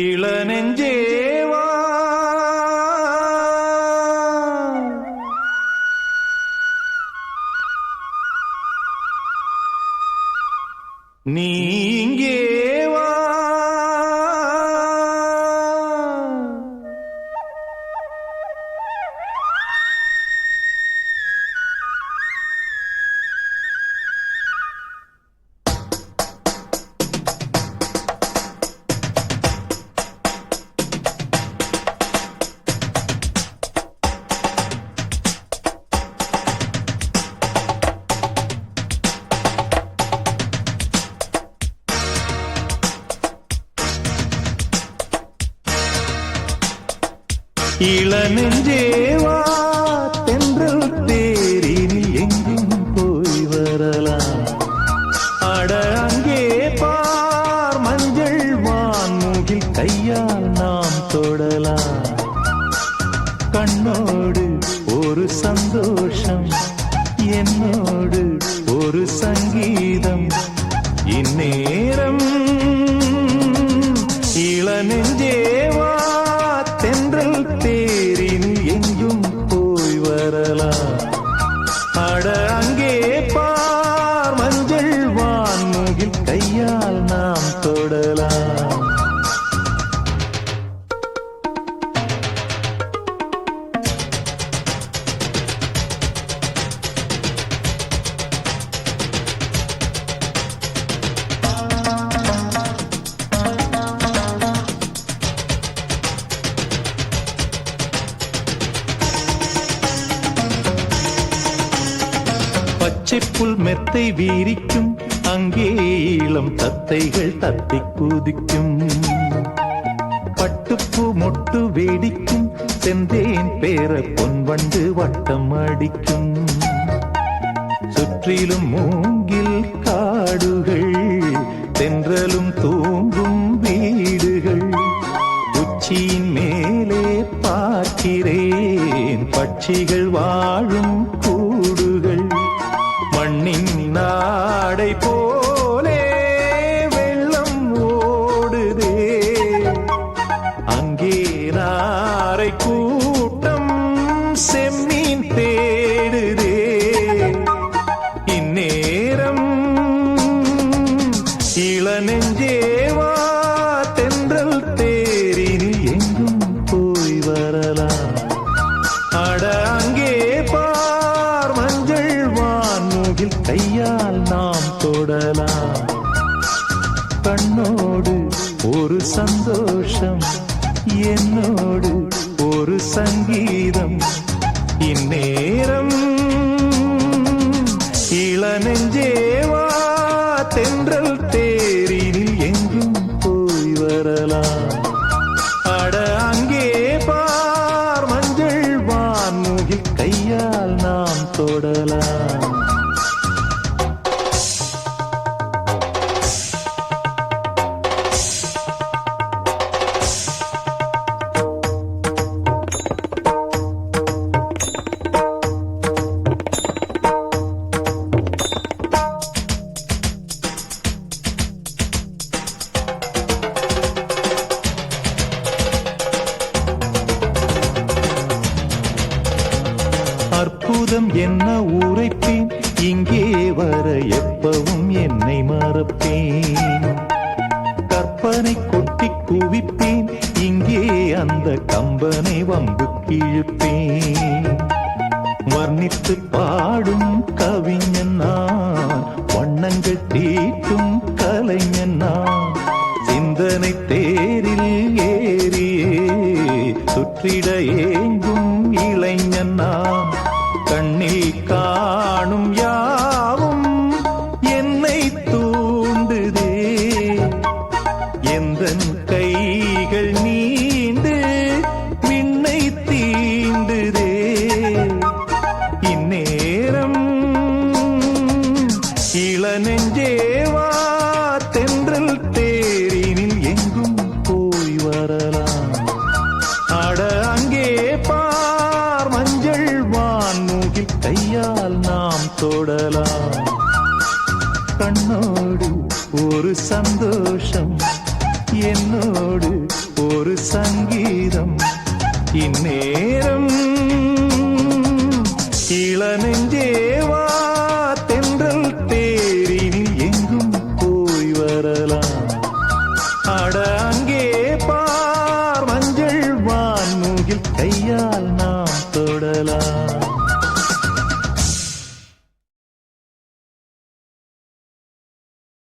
இளநெஞ்சேவா நீ இங்கே வா, இளநெஞ்சேவா தென்றல் தேரினில் எங்கும் போய் வரலாம். அட அங்கே பார் மஞ்சள் வான்மூகில் கையால் நாம் தொடலாம். கண்ணோடு ஒரு சந்தோஷம், என்னோடு ஒரு சங்கீதம். இந்நேரம் இளநெஞ்சேவா தென்றல் தேரினில் எங்கும் போய் வரலாம். அட அங்கே பார் மஞ்சள் வான்மூகில் கையால் நாம் தொடலாம். பச்சைப்புல் மெத்தை வீரிக்கும், அங்கே இளம் தத்தைகள் தத்தி குதிக்கும். பட்டுப்பூ மொட்டு வேடிக்கும், செந்தேன் பேர பொன்வண்டு வட்டம் அடிக்கும். சுற்றிலும் மூங்கில் காடுகள், தென்றலும் தூங்கும் வீடுகள். உச்சியின் மேலே பார்க்கிறேன் பட்சிகள் வாழும் கூடுகள். மண்ணின் நாடை போலே வெள்ளம் ஓடுதே, அங்கே நாரை கூட்டம் செம்மீன் தேடுதே. இந்நேரம் இளநெஞ்சேவா தென்றல் தேரினில் எங்கும் போய் வரலாம். அட அங்கே பார் மஞ்சள் வான்மூகில் கையால் நாம் தொடலாம். கண்ணோடு ஒரு சந்தோஷம், என்னோடு ஒரு சங்கீதம். இந்நேரம் இளநெஞ்சேவா தென்றல் தேரினில் எங்கும் போய் வரலாம். அட அங்கே பார் மஞ்சள் வான்மூகில் கையால் நாம் தொடலாம். அற்புதம் என்ன உரைப்பேன், இங்கே வர எப்பவும் என்னை மறப்பேன். கற்பனை கொட்டி குவிப்பேன், இங்கே அந்த கம்பனை வம்பு கிழிப்பேன். வர்ணித்து பாடும் கவிஞன் நான், வண்ணங்கள் தீட்டும் கலைஞன் நான். சிந்தனை தேரில் ஏறியே சுற்றிட ஏங்கும் இளைஞன் நான். கண்ணில் காணும் யாவும் என்னை தூண்டுதே, எந்தன் கைகள் நீண்டு விண்ணை தீண்டுதே. இந்நேரம் இளநெஞ்சேவா தென்றல் தேரினில் எங்கும் போய் வரலாம். அட அங்கே பார் மஞ்சள் வான்மூகில் கை ஆட